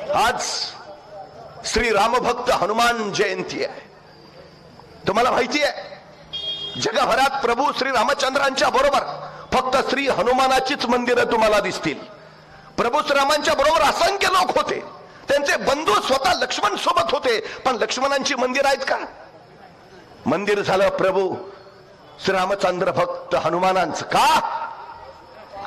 आज श्री रामभक्त हनुमान जयंती आहे। तुम्हाला माहिती आहे जगभरात प्रभू श्री रामचंद्रांच्या बरोबर फक्त श्री हनुमानाचीच मंदिरं तुम्हाला दिसतील। प्रभू श्रीरामांच्या बरोबर असंख्य लोक होते, त्यांचे बंधू स्वतः लक्ष्मण सोबत होते, पण लक्ष्मणांची मंदिर आहेत का? मंदिर झालं प्रभू श्री रामचंद्र भक्त हनुमानांचं। का?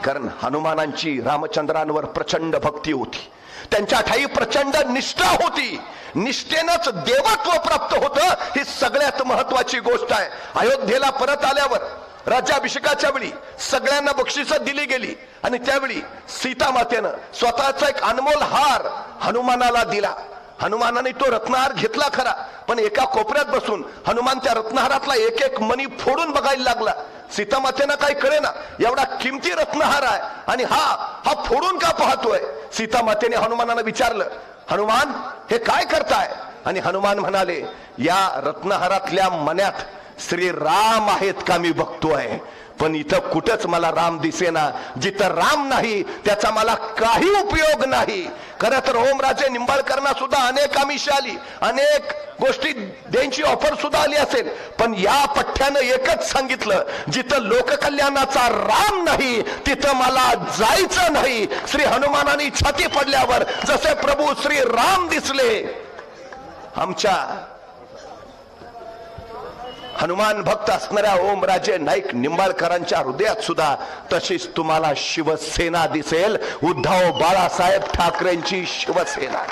कारण हनुमानांची रामचंद्रांवर प्रचंड भक्ती होती, त्यांच्या ठाई प्रचंड निष्ठा होती, निष्ठेनंच देवत्व प्राप्त होतं। ही सगळ्यात महत्वाची गोष्ट आहे। अयोध्येला परत आल्यावर राज्याभिषेकाच्या वेळी सगळ्यांना बक्षिसं दिली गेली आणि त्यावेळी सीता मातेनं स्वतःचा एक अनमोल हार हनुमानाला दिला। हनुमानाने तो रत्नहार घेतला खरा, पण एका कोपऱ्यात बसून हनुमान त्या रत्नहारातला एक एक मणी फोडून बघायला लागला। सीता मातेनं काय कळेना, एवढा किमती रत्नहार आहे आणि हा फोडून का पाहतोय? सीता मातेने हनुमानाला विचारलं, हनुमान हे काय करताय? आणि हनुमान म्हणाले, या रत्नहारातल्या मण्यात श्री राम आहेत का मी बघतोय, पण इथं कुठंच मला राम दिसेना। जिथं राम नाही त्याचा मला काही उपयोग नाही। खरं तर ओमराजे निंबाळकरांना सुद्धा अनेक आमिष आली, अनेक गोष्टी द्यायची ऑफर सुद्धा आली असेल, पण या पठ्ठ्यानं एकच सांगितलं, जिथं लोककल्याणाचा राम नाही तिथं मला जायचं नाही। श्री हनुमानाने छाती पडल्यावर जसे प्रभू श्री राम दिसले आमच्या हनुमान भक्त असणाऱ्या ओमराजे नाईक निंबाळकरांच्या हृदयात सुद्धा तशीच तुम्हाला शिवसेना दिसेल, उद्धव बाळासाहेब ठाकरेंची शिवसेना।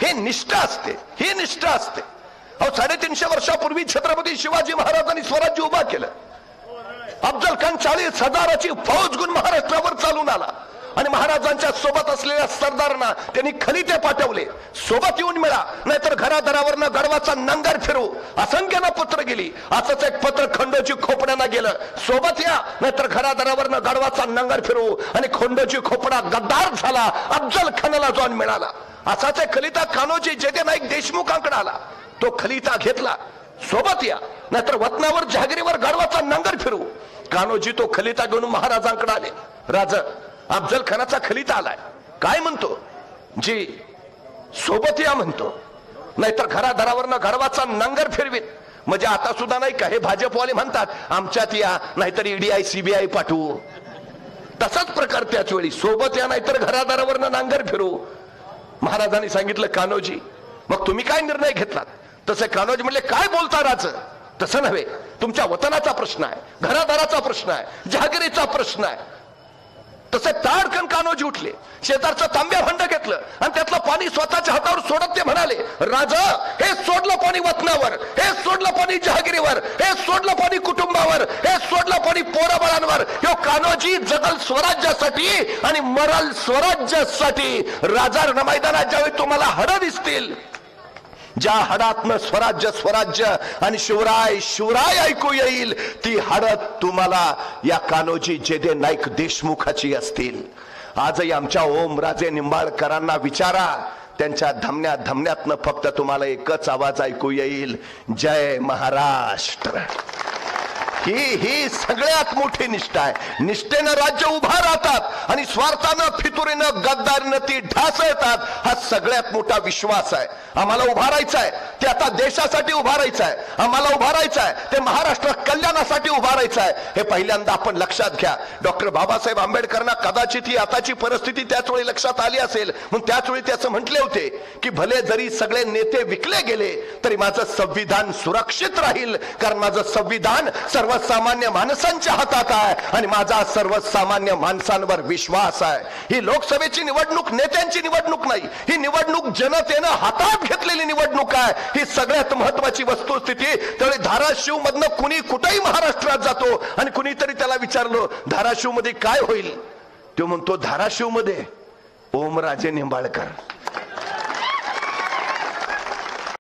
हे निष्ठा असते, ही निष्ठा असते। 350 वर्षापूर्वी छत्रपती शिवाजी महाराजांनी स्वराज्य उभा केलं। अफजल खान 40,000ची फौज घेऊन महाराष्ट्रावर चालून आला आणि महाराजांच्या सोबत असलेल्या सरदारांना त्यांनी खलिते पाठवले, सोबत येऊन मिळा नाहीतर घरादारावरनं गडवाचा नांगर फिरू। असंख्यानं पत्र गेली, असंच एक पत्र खंडोजी खोपड्यांना गेलं, सोबत या नाहीतर घरादारावरनं गडवाचा नांगर फिरू। आणि खंडोजी खोपडा गद्दार झाला, अफजल खानाला जाऊन मिळाला। असाच एक खलिता कान्होजी जेदे नाईक देशमुखांकडे आला, तो खलिता घेतला, सोबत या नाहीतर वतनावर जहागिरीवर गडवाचा नांगर फिरू। कान्होजी तो खलिता घेऊन महाराजांकडे आले। राजा अफजल खानाचा खलिता आलाय, काय म्हणतो? जी सोबत या म्हणतो, नाहीतर घरादारावरनं गडवाचा नांगर फिरवीत। म्हणजे आता सुद्धा नाही का हे भाजपवाले म्हणतात आमच्यात या नाहीतर ईडीआय सीबीआय पाठवू, तसाच प्रकार त्याच वेळी सोबत या नाहीतर घरादारावरनं नांगर फिरू। महाराजांनी सांगितलं, कान्होजी मग तुम्ही काय निर्णय घेतलात? तसे कान्होजी म्हणले, काय बोलता राज, तसं नव्हे, तुमच्या वतनाचा प्रश्न आहे, घरादाराचा प्रश्न आहे, जहागिरीचा प्रश्न आहे। तसे ताडकन कान्होजी उठले, शेजारचं तांब्या भांड घेतलं आणि त्यातलं पाणी स्वतःच्या हातावर सोडत ते म्हणाले, राजा हे सोडलं पाणी वतनावर, हे सोडलं पाणी जहागिरीवर, हे सोडलं पाणी कुटुंबावर, हे सोडलं पाणी पोराबाळांवर। ह्यो कान्होजी जगल स्वराज्यासाठी आणि मरल स्वराज्यासाठी। राजा मैदानात ज्यावेळी तुम्हाला हडं दिसतील, ज्या हडातनं स्वराज्य स्वराज्य आणि शिवराय शिवराय ऐकू येईल, ती हडत तुम्हाला या कान्होजी जेदे नाईक देशमुखाची असतील। आजही आमच्या ओमराजे निंबाळकरांना विचारा, त्यांच्या धमन्यातनं फक्त तुम्हाला एकच आवाज ऐकू येईल, जय महाराष्ट्र। ही सगळ्यात मोठी निष्ठा आहे। निष्ठेनं राज्य उभा राहतात आणि स्वार्थानं फितुरीनं गद्दारीनं ती ढासळतात, हा सगळ्यात मोठा विश्वास आहे। आम्हाला उभा राहायचं आहे, ते आता देशासाठी उभा राहायचं आहे, आम्हाला उभा राहायचं आहे, ते महाराष्ट्र कल्याणासाठी उभा राहायचं आहे। हे पहिल्यांदा आपण लक्षात घ्या। डॉक्टर बाबासाहेब आंबेडकरांना कदाचित ही आताची परिस्थिती त्याच वेळी लक्षात आली असेल, म्हणून त्याच वेळी त्याचं म्हटले होते की भले जरी सगळे नेते विकले गेले तरी माझं संविधान सुरक्षित राहील, कारण माझं संविधान सर्वसामान्य माणसांच्या हातात आहे आणि माझा सर्वसामान्य माणसांवर विश्वास आहे। ही लोकसभेची निवडणूक नेत्यांची निवडणूक नाही, ही निवडणूक जनतेनं हातात घेतलेली निवडणूक आहे। ही सगळ्यात महत्वाची वस्तुस्थिती। त्यावेळी धाराशिव मधनं कुणी कुठेही महाराष्ट्रात जातो आणि कुणीतरी त्याला विचारलं धाराशिव मध्ये काय होईल, तो म्हणतो धाराशिव मध्ये ओमराजे निंबाळकर।